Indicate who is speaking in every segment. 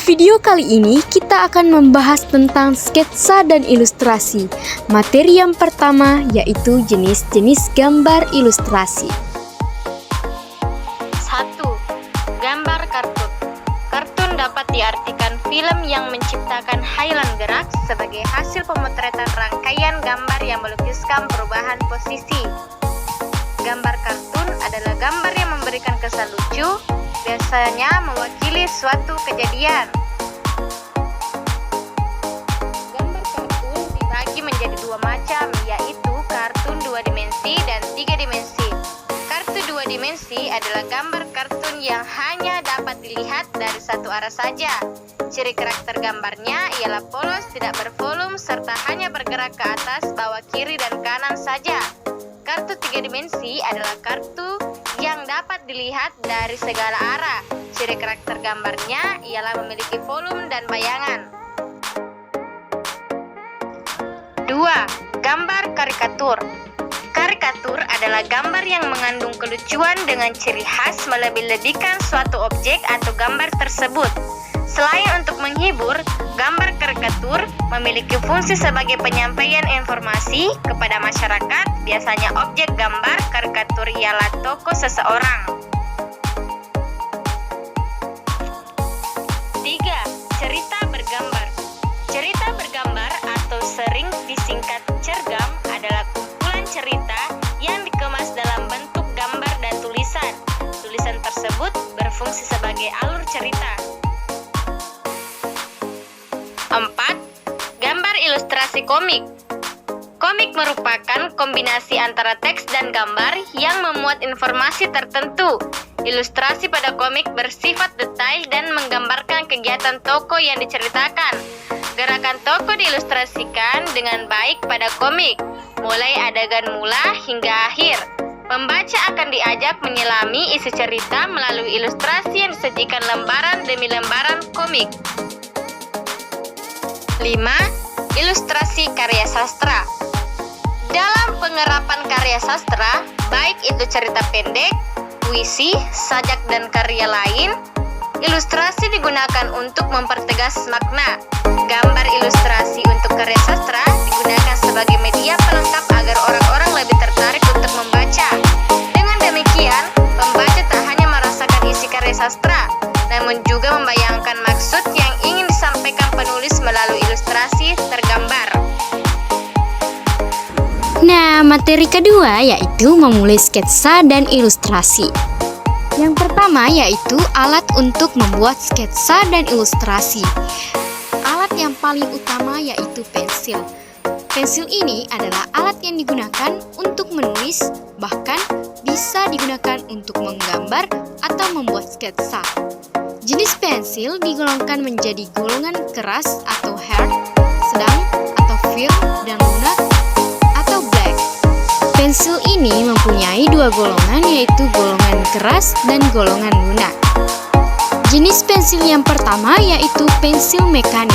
Speaker 1: video kali ini kita akan membahas tentang sketsa dan ilustrasi. Materi yang pertama yaitu jenis-jenis gambar ilustrasi.
Speaker 2: 1. Gambar kartun. Kartun dapat diartikan film yang menciptakan hayalan gerak sebagai hasil pemotretan rangkaian gambar yang melukiskan perubahan posisi. Gambar kartun adalah gambar yang memberikan kesan lucu, biasanya mewakili suatu kejadian. Gambar kartun dibagi menjadi dua macam, yaitu kartun 2 dimensi dan 3 dimensi. Kartun 2 dimensi adalah gambar kartun yang hanya dapat dilihat dari satu arah saja. Ciri karakter gambarnya ialah polos, tidak bervolume, serta hanya bergerak ke atas, bawah, kiri, dan kanan saja. Kartu 3 dimensi adalah kartu yang dapat dilihat dari segala arah. Ciri karakter gambarnya ialah memiliki volume dan bayangan. 2. Gambar karikatur. Karikatur adalah gambar yang mengandung kelucuan dengan ciri khas melebih-lebihkan suatu objek atau gambar tersebut. Selain untuk menghibur, gambar karikatur memiliki fungsi sebagai penyampaian informasi kepada masyarakat. Biasanya objek gambar karikatur ialah tokoh seseorang. 3. Cerita bergambar. Cerita bergambar atau sering disingkat cergam adalah kumpulan cerita yang dikemas dalam bentuk gambar dan tulisan. Tulisan tersebut berfungsi sebagai alur cerita. 4. Gambar ilustrasi komik. Komik merupakan kombinasi antara teks dan gambar yang memuat informasi tertentu. Ilustrasi pada komik bersifat detail dan menggambarkan kegiatan tokoh yang diceritakan. Gerakan tokoh diilustrasikan dengan baik pada komik, mulai adegan mula hingga akhir. Pembaca akan diajak menyelami isi cerita melalui ilustrasi yang disajikan lembaran demi lembaran komik. 5. Ilustrasi karya sastra. Dalam pengerapan karya sastra, baik itu cerita pendek, puisi, sajak, dan karya lain, ilustrasi digunakan untuk mempertegas makna. Gambar ilustrasi untuk karya sastra digunakan sebagai media pelengkap agar orang-orang lebih tertarik untuk membaca. Dengan demikian, pembaca tak hanya merasakan isi karya sastra, namun juga membayangkan maksud yang ingin disampaikan penulis melalui ilustrasi tergambar.
Speaker 1: Nah, materi kedua yaitu memulai sketsa dan ilustrasi. Yang pertama yaitu alat untuk membuat sketsa dan ilustrasi. Alat yang paling utama yaitu pensil. Pensil ini adalah alat yang digunakan untuk menulis, bahkan bisa digunakan untuk menggambar atau membuat sketsa. Jenis pensil digolongkan menjadi golongan keras atau hard, sedang atau firm, dan lunak atau black. Pensil ini mempunyai dua golongan yaitu golongan keras dan golongan lunak. Jenis pensil yang pertama yaitu pensil mekanik.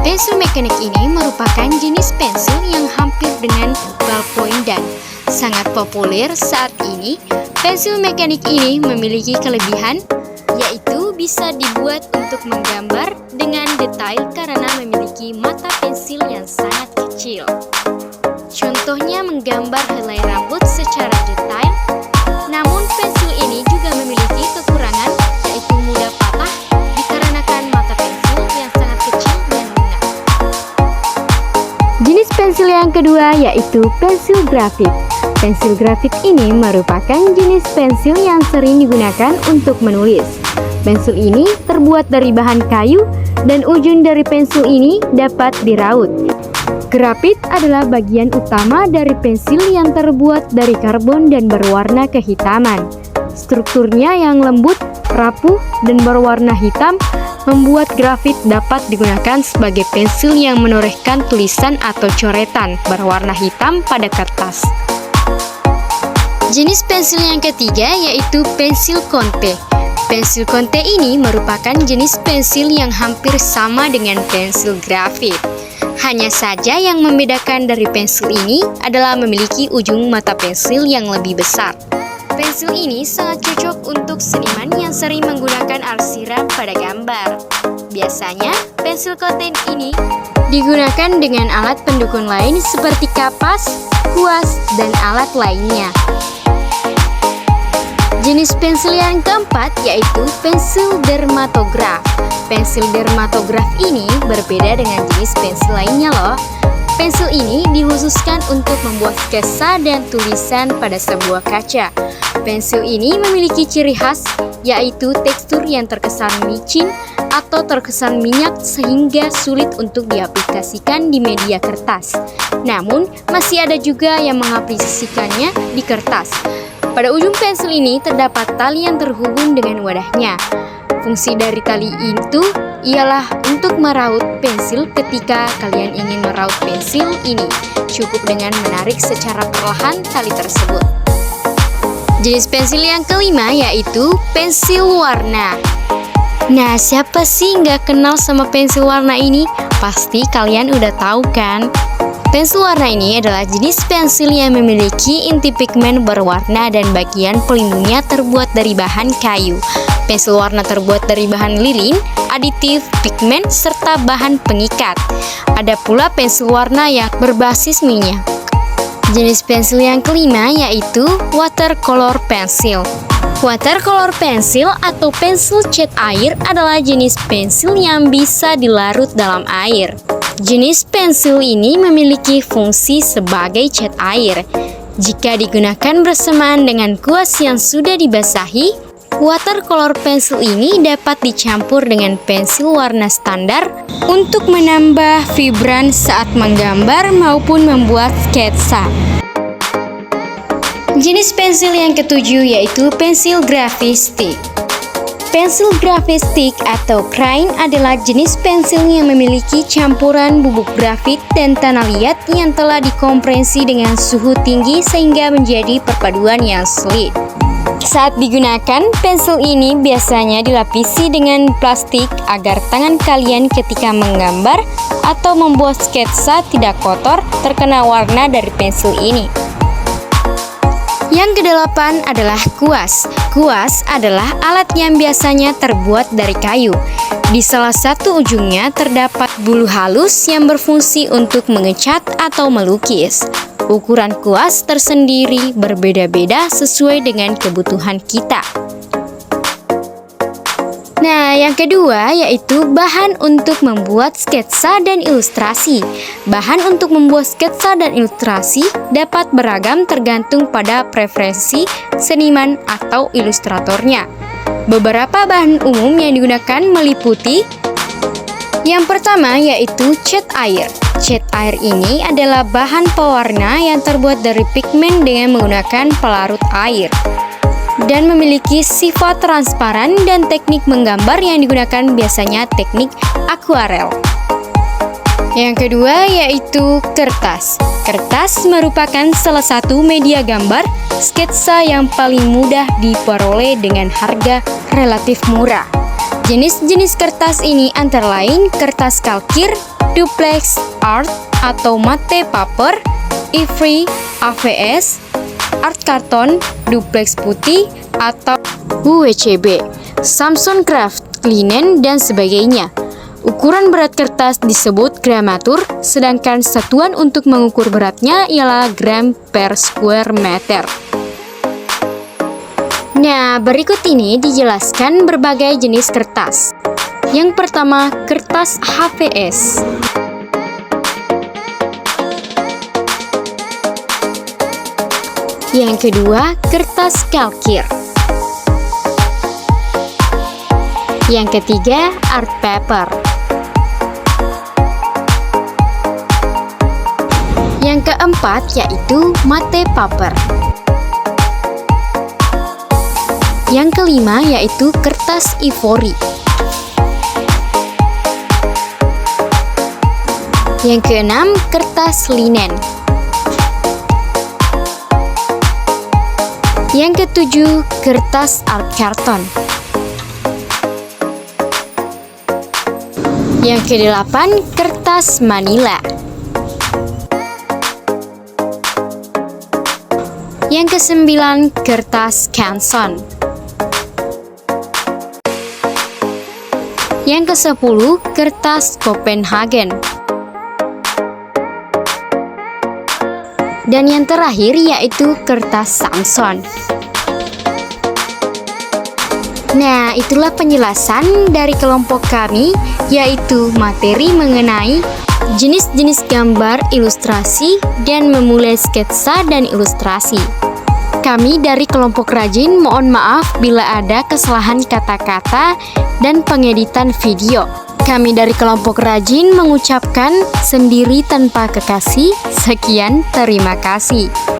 Speaker 1: Pensil mekanik ini merupakan jenis pensil yang hampir dengan ballpoint dan sangat populer saat ini. Pensil mekanik ini memiliki kelebihan yaitu bisa dibuat untuk menggambar dengan detail karena memiliki mata pensil yang sangat kecil. Contohnya menggambar helai rambut secara detail. Namun pensil ini juga memiliki kekurangan yaitu mudah patah dikarenakan mata pensil yang sangat kecil dan lunak. Jenis pensil yang kedua yaitu pensil grafit. Pensil grafit ini merupakan jenis pensil yang sering digunakan untuk menulis. Pensil ini terbuat dari bahan kayu dan ujung dari pensil ini dapat diraut. Grafit adalah bagian utama dari pensil yang terbuat dari karbon dan berwarna kehitaman. Strukturnya yang lembut, rapuh, dan berwarna hitam membuat grafit dapat digunakan sebagai pensil yang menorehkan tulisan atau coretan berwarna hitam pada kertas. Jenis pensil yang ketiga yaitu pensil konte. Pensil konte ini merupakan jenis pensil yang hampir sama dengan pensil grafit. Hanya saja yang membedakan dari pensil ini adalah memiliki ujung mata pensil yang lebih besar. Pensil ini sangat cocok untuk seniman yang sering menggunakan arsiran pada gambar. Biasanya, pensil koten ini digunakan dengan alat pendukung lain seperti kapas, kuas, dan alat lainnya. Jenis pensil yang keempat yaitu pensil dermatograf. Pensil dermatograf ini berbeda dengan jenis pensil lainnya loh. Pensil ini dikhususkan untuk membuat sketsa dan tulisan pada sebuah kaca. Pensil ini memiliki ciri khas, yaitu tekstur yang terkesan micin atau terkesan minyak sehingga sulit untuk diaplikasikan di media kertas. Namun, masih ada juga yang mengaplikasikannya di kertas. Pada ujung pensil ini terdapat tali yang terhubung dengan wadahnya. Fungsi dari tali itu ialah untuk meraut pensil ketika kalian ingin meraut pensil ini. Cukup dengan menarik secara perlahan tali tersebut. Jenis pensil yang kelima yaitu pensil warna. Nah, siapa sih nggak kenal sama pensil warna ini? Pasti kalian udah tahu kan? Pensil warna ini adalah jenis pensil yang memiliki inti pigmen berwarna dan bagian pelindungnya terbuat dari bahan kayu. Pensil warna terbuat dari bahan lilin, aditif, pigmen, serta bahan pengikat. Ada pula pensil warna yang berbasis minyak. Jenis pensil yang kelima yaitu watercolor pensil. Watercolor pensil atau pensil cat air adalah jenis pensil yang bisa dilarut dalam air. Jenis pensil ini memiliki fungsi sebagai cat air. Jika digunakan bersamaan dengan kuas yang sudah dibasahi, watercolor pensil ini dapat dicampur dengan pensil warna standar untuk menambah vibran saat menggambar maupun membuat sketsa. Jenis pensil yang ketujuh yaitu pensil grafistik. Pensil grafistik atau crayon adalah jenis pensil yang memiliki campuran bubuk grafit dan tanah liat yang telah dikompresi dengan suhu tinggi sehingga menjadi perpaduan yang sulit. Saat digunakan, pensil ini biasanya dilapisi dengan plastik agar tangan kalian ketika menggambar atau membuat sketsa tidak kotor terkena warna dari pensil ini. Yang kedelapan adalah kuas. Kuas adalah alat yang biasanya terbuat dari kayu. Di salah satu ujungnya terdapat bulu halus yang berfungsi untuk mengecat atau melukis. Ukuran kuas tersendiri berbeda-beda sesuai dengan kebutuhan kita. Nah, yang kedua yaitu bahan untuk membuat sketsa dan ilustrasi. Bahan untuk membuat sketsa dan ilustrasi dapat beragam tergantung pada preferensi seniman atau ilustratornya. Beberapa bahan umum yang digunakan meliputi yang pertama yaitu cat air. Cat air ini adalah bahan pewarna yang terbuat dari pigmen dengan menggunakan pelarut air dan memiliki sifat transparan dan teknik menggambar yang digunakan biasanya teknik akuarel. Yang kedua yaitu kertas. Kertas merupakan salah satu media gambar sketsa yang paling mudah diperoleh dengan harga relatif murah. Jenis-jenis kertas ini antara lain kertas kalkir, duplex, art atau matte paper, ivory, AVS, art karton, duplex putih atau UWCB, Samson Craft, linen, dan sebagainya. Ukuran berat kertas disebut gramatur, sedangkan satuan untuk mengukur beratnya ialah gram per square meter. Nah, berikut ini dijelaskan berbagai jenis kertas. Yang pertama, kertas HVS. Yang kedua, kertas kalkir. Yang ketiga, art paper. Yang keempat yaitu matte paper. Yang kelima yaitu kertas ivory. Yang keenam, kertas linen. Yang ketujuh, kertas art karton. Yang kedelapan, kertas manila. Yang kesembilan, kertas canson. Yang ke-10, kertas Copenhagen. Dan yang terakhir yaitu kertas Samson. Nah, itulah penjelasan dari kelompok kami, yaitu materi mengenai jenis-jenis gambar, ilustrasi, dan memulai sketsa dan ilustrasi. Kami dari kelompok rajin mohon maaf bila ada kesalahan kata-kata dan pengeditan video. Kami dari kelompok rajin mengucapkan sendiri tanpa kekasih. Sekian, terima kasih.